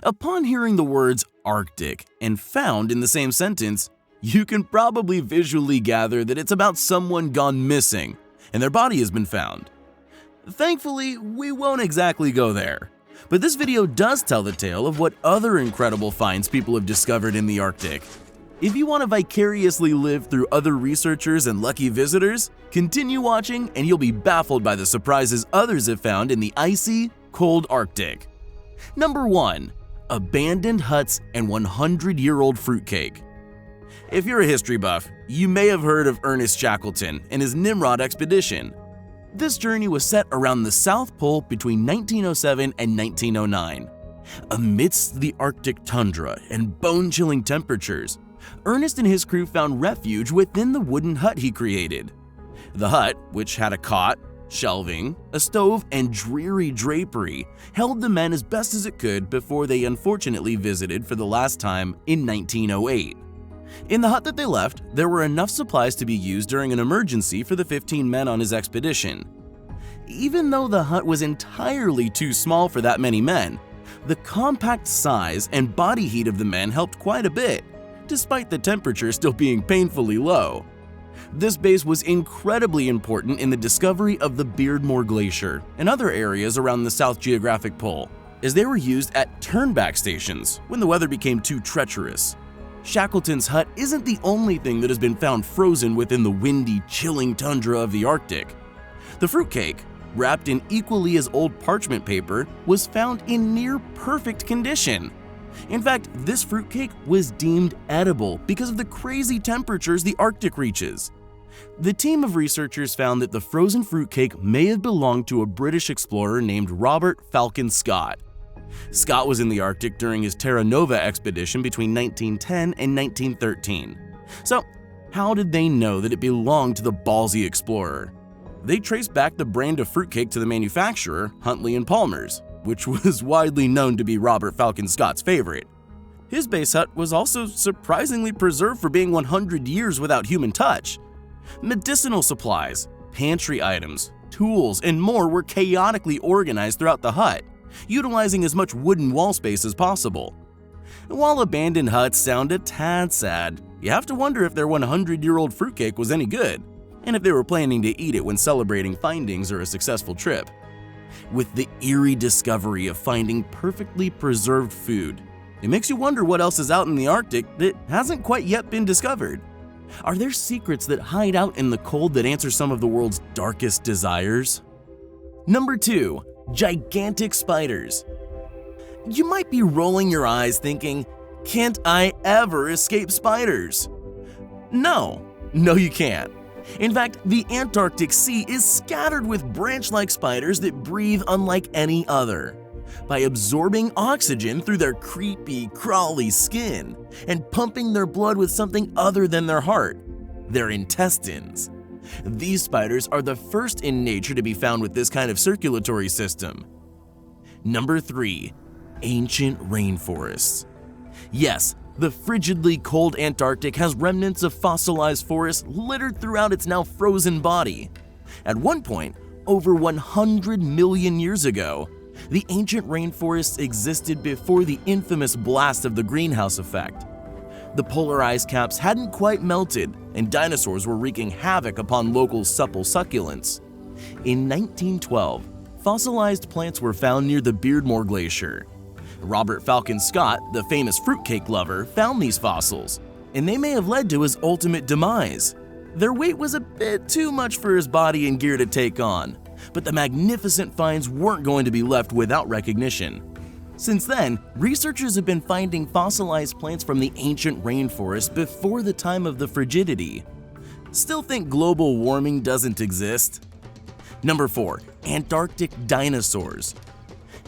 Upon hearing the words Arctic and found in the same sentence, you can probably visually gather that it's about someone gone missing and their body has been found. Thankfully, we won't exactly go there, but this video does tell the tale of what other incredible finds people have discovered in the Arctic. If you want to vicariously live through other researchers and lucky visitors, continue watching and you'll be baffled by the surprises others have found in the icy, cold Arctic. Number 1. Abandoned huts and 100-year-old fruitcake. If you're a history buff, you may have heard of Ernest Shackleton and his Nimrod expedition. This journey was set around the South Pole between 1907 and 1909. Amidst the Arctic tundra and bone-chilling temperatures, Ernest and his crew found refuge within the wooden hut he created. The hut, which had a cot, shelving, a stove, and dreary drapery, held the men as best as it could before they unfortunately visited for the last time in 1908. In the hut that they left, there were enough supplies to be used during an emergency for the 15 men on his expedition. Even though the hut was entirely too small for that many men, the compact size and body heat of the men helped quite a bit, despite the temperature still being painfully low. This base was incredibly important in the discovery of the Beardmore Glacier and other areas around the South Geographic Pole, as they were used at turnback stations when the weather became too treacherous. Shackleton's hut isn't the only thing that has been found frozen within the windy, chilling tundra of the Arctic. The fruitcake, wrapped in equally as old parchment paper, was found in near-perfect condition. In fact, this fruitcake was deemed edible because of the crazy temperatures the Arctic reaches. The team of researchers found that the frozen fruitcake may have belonged to a British explorer named Robert Falcon Scott. Scott was in the Arctic during his Terra Nova expedition between 1910 and 1913. So, how did they know that it belonged to the ballsy explorer? They traced back the brand of fruitcake to the manufacturer, Huntley & Palmer's, which was widely known to be Robert Falcon Scott's favorite. His base hut was also surprisingly preserved for being 100 years without human touch. Medicinal supplies, pantry items, tools, and more were chaotically organized throughout the hut, utilizing as much wooden wall space as possible. While abandoned huts sound a tad sad, you have to wonder if their 100-year-old fruitcake was any good, and if they were planning to eat it when celebrating findings or a successful trip. With the eerie discovery of finding perfectly preserved food, it makes you wonder what else is out in the Arctic that hasn't quite yet been discovered. Are there secrets that hide out in the cold that answer some of the world's darkest desires? Number 2. Gigantic spiders. You might be rolling your eyes thinking, can't I ever escape spiders? No, you can't. In fact, the Antarctic Sea is scattered with branch-like spiders that breathe unlike any other. By absorbing oxygen through their creepy, crawly skin and pumping their blood with something other than their heart, their intestines. These spiders are the first in nature to be found with this kind of circulatory system. Number 3. Ancient rainforests. Yes, the frigidly cold Antarctic has remnants of fossilized forests littered throughout its now frozen body. At one point, over 100 million years ago, the ancient rainforests existed before the infamous blast of the greenhouse effect. The polar ice caps hadn't quite melted, and dinosaurs were wreaking havoc upon local supple succulents. In 1912, fossilized plants were found near the Beardmore Glacier. Robert Falcon Scott, the famous fruitcake lover, found these fossils, and they may have led to his ultimate demise. Their weight was a bit too much for his body and gear to take on, but the magnificent finds weren't going to be left without recognition. Since then, researchers have been finding fossilized plants from the ancient rainforest before the time of the frigidity. Still think global warming doesn't exist? Number 4. Antarctic dinosaurs.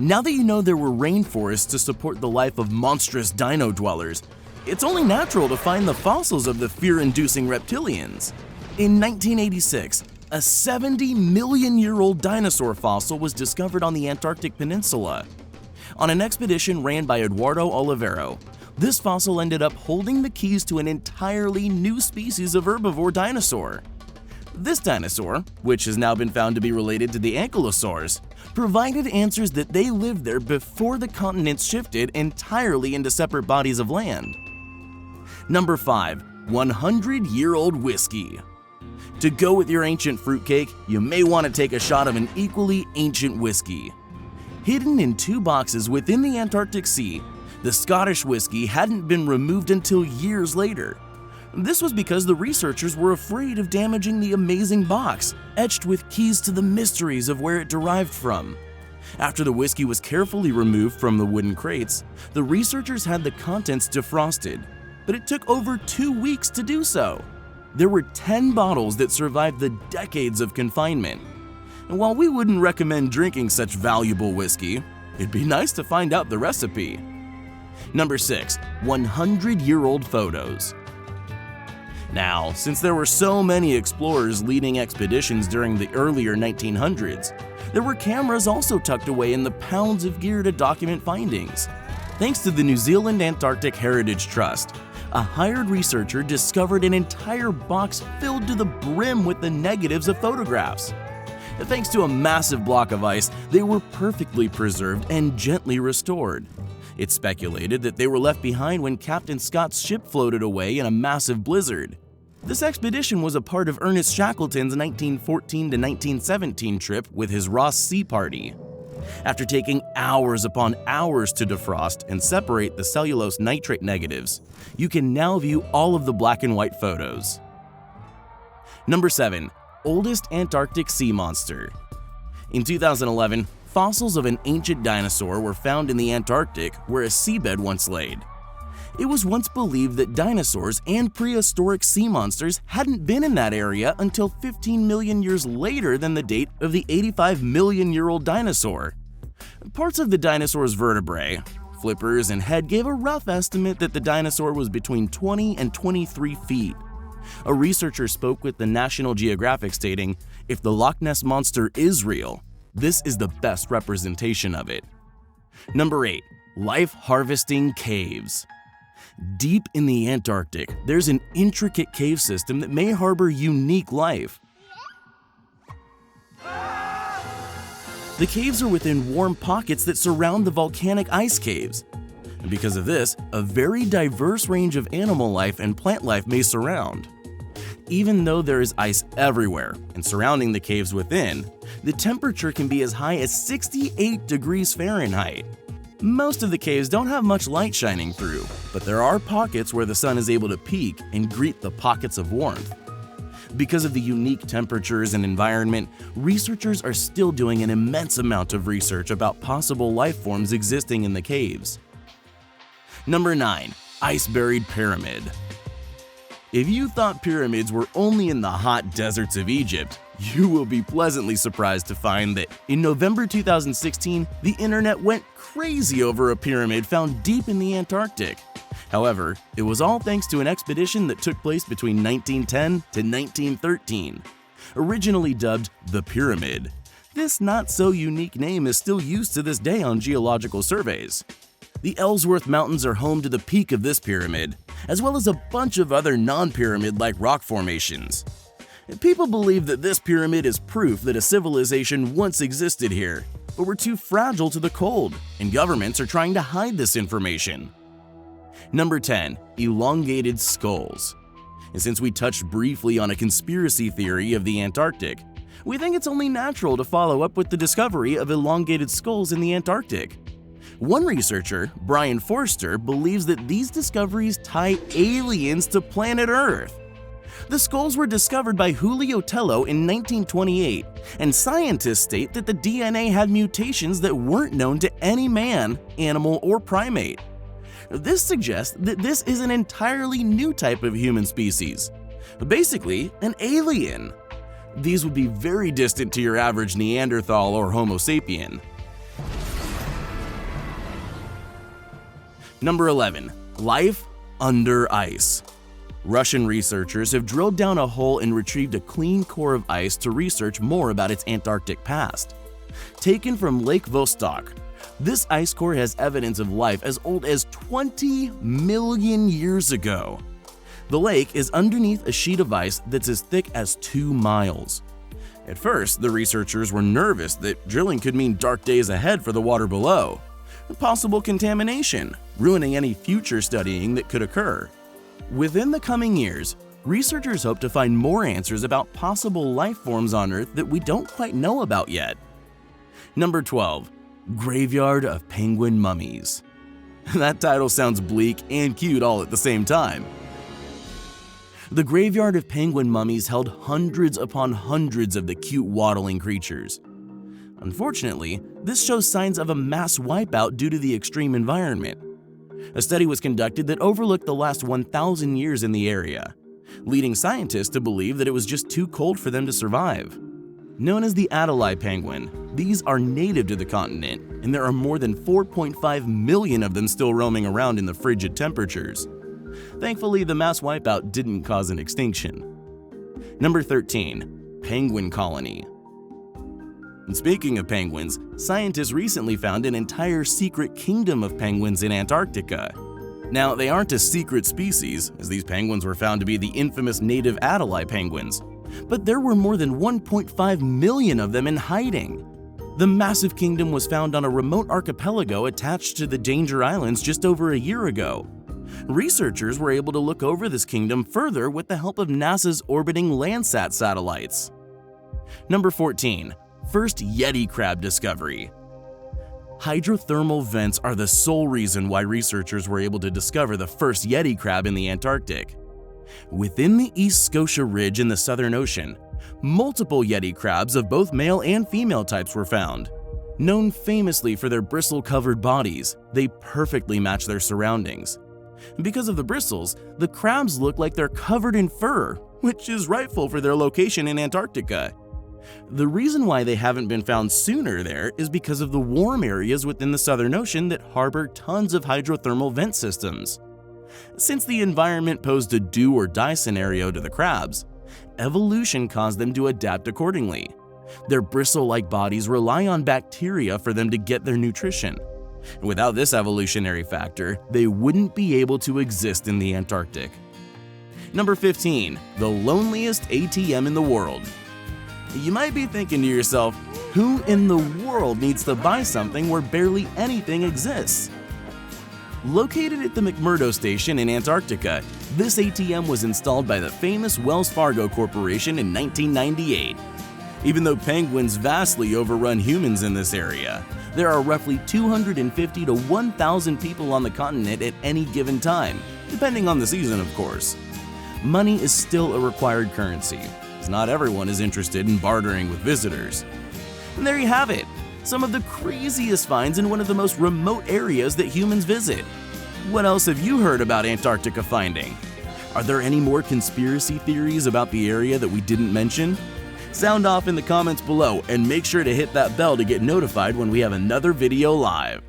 Now that you know there were rainforests to support the life of monstrous dino dwellers, it's only natural to find the fossils of the fear-inducing reptilians. In 1986, a 70-million-year-old dinosaur fossil was discovered on the Antarctic Peninsula. On an expedition ran by Eduardo Olivero, this fossil ended up holding the keys to an entirely new species of herbivore dinosaur. This dinosaur, which has now been found to be related to the ankylosaurs, provided answers that they lived there before the continents shifted entirely into separate bodies of land. Number 5. 100-year-old whiskey. To go with your ancient fruitcake, you may want to take a shot of an equally ancient whiskey. Hidden in 2 boxes within the Antarctic Sea, the Scottish whiskey hadn't been removed until years later. This was because the researchers were afraid of damaging the amazing box, etched with keys to the mysteries of where it derived from. After the whiskey was carefully removed from the wooden crates, the researchers had the contents defrosted, but it took over 2 weeks to do so. There were 10 bottles that survived the decades of confinement. And while we wouldn't recommend drinking such valuable whiskey, it'd be nice to find out the recipe. Number 6. 100-year-old photos. Now, since there were so many explorers leading expeditions during the earlier 1900s, there were cameras also tucked away in the pounds of gear to document findings. Thanks to the New Zealand Antarctic Heritage Trust, a hired researcher discovered an entire box filled to the brim with the negatives of photographs. Thanks to a massive block of ice, they were perfectly preserved and gently restored. It's speculated that they were left behind when Captain Scott's ship floated away in a massive blizzard. This expedition was a part of Ernest Shackleton's 1914 to 1917 trip with his Ross Sea Party. After taking hours upon hours to defrost and separate the cellulose nitrate negatives, you can now view all of the black and white photos. Number 7. Oldest Antarctic sea monster. In 2011, fossils of an ancient dinosaur were found in the Antarctic where a seabed once laid. It was once believed that dinosaurs and prehistoric sea monsters hadn't been in that area until 15 million years later than the date of the 85-million-year-old dinosaur. Parts of the dinosaur's vertebrae, flippers, and head gave a rough estimate that the dinosaur was between 20 and 23 feet. A researcher spoke with the National Geographic stating, "If the Loch Ness Monster is real, this is the best representation of it." Number 8. Life harvesting caves. Deep in the Antarctic, there's an intricate cave system that may harbor unique life. The caves are within warm pockets that surround the volcanic ice caves. And because of this, a very diverse range of animal life and plant life may surround. Even though there is ice everywhere and surrounding the caves within, the temperature can be as high as 68 degrees Fahrenheit. Most of the caves don't have much light shining through, but there are pockets where the sun is able to peek and greet the pockets of warmth. Because of the unique temperatures and environment, researchers are still doing an immense amount of research about possible life forms existing in the caves. Number 9. Ice-buried pyramid. If you thought pyramids were only in the hot deserts of Egypt, you will be pleasantly surprised to find that in November 2016, the internet went crazy over a pyramid found deep in the Antarctic. However, it was all thanks to an expedition that took place between 1910 to 1913. Originally dubbed the Pyramid, this not-so-unique name is still used to this day on geological surveys. The Ellsworth Mountains are home to the peak of this pyramid, as well as a bunch of other non-pyramid-like rock formations. People believe that this pyramid is proof that a civilization once existed here, but were too fragile to the cold, and governments are trying to hide this information. Number 10. Elongated skulls. And since we touched briefly on a conspiracy theory of the Antarctic, we think it's only natural to follow up with the discovery of elongated skulls in the Antarctic. One researcher, Brian Forster, believes that these discoveries tie aliens to planet Earth. The skulls were discovered by Julio Tello in 1928, and scientists state that the DNA had mutations that weren't known to any man, animal, or primate. This suggests that this is an entirely new type of human species, basically an alien. These would be very distant to your average Neanderthal or Homo sapien. Number 11. Life under ice. Russian researchers have drilled down a hole and retrieved a clean core of ice to research more about its Antarctic past. Taken from Lake Vostok, this ice core has evidence of life as old as 20 million years ago. The lake is underneath a sheet of ice that's as thick as 2 miles. At first, the researchers were nervous that drilling could mean dark days ahead for the water below, possible contamination, ruining any future studying that could occur. Within the coming years, researchers hope to find more answers about possible life forms on Earth that we don't quite know about yet. Number 12. Graveyard of Penguin Mummies. That title sounds bleak and cute all at the same time. The Graveyard of Penguin Mummies held hundreds upon hundreds of the cute waddling creatures. Unfortunately, this shows signs of a mass wipeout due to the extreme environment. A study was conducted that overlooked the last 1,000 years in the area, leading scientists to believe that it was just too cold for them to survive. Known as the Adelie penguin, these are native to the continent, and there are more than 4.5 million of them still roaming around in the frigid temperatures. Thankfully, the mass wipeout didn't cause an extinction. Number 13. Penguin Colony. And speaking of penguins, scientists recently found an entire secret kingdom of penguins in Antarctica. Now, they aren't a secret species, as these penguins were found to be the infamous native Adelie penguins, but there were more than 1.5 million of them in hiding. The massive kingdom was found on a remote archipelago attached to the Danger Islands just over a year ago. Researchers were able to look over this kingdom further with the help of NASA's orbiting Landsat satellites. Number 14. First Yeti crab discovery. Hydrothermal vents are the sole reason why researchers were able to discover the first Yeti crab in the Antarctic. Within the East Scotia Ridge in the Southern Ocean, multiple Yeti crabs of both male and female types were found. Known famously for their bristle-covered bodies, they perfectly match their surroundings. Because of the bristles, the crabs look like they're covered in fur, which is rightful for their location in Antarctica. The reason why they haven't been found sooner there is because of the warm areas within the Southern Ocean that harbor tons of hydrothermal vent systems. Since the environment posed a do or die scenario to the crabs, evolution caused them to adapt accordingly. Their bristle-like bodies rely on bacteria for them to get their nutrition. Without this evolutionary factor, they wouldn't be able to exist in the Antarctic. Number 15. The loneliest ATM in the world. You might be thinking to yourself, who in the world needs to buy something where barely anything exists? Located at the McMurdo Station in Antarctica, this ATM was installed by the famous Wells Fargo Corporation in 1998. Even though penguins vastly overrun humans in this area, there are roughly 250 to 1,000 people on the continent at any given time, depending on the season, of course. Money is still a required currency, as not everyone is interested in bartering with visitors. And there you have it, some of the craziest finds in one of the most remote areas that humans visit. What else have you heard about Antarctica finding? Are there any more conspiracy theories about the area that we didn't mention? Sound off in the comments below and make sure to hit that bell to get notified when we have another video live.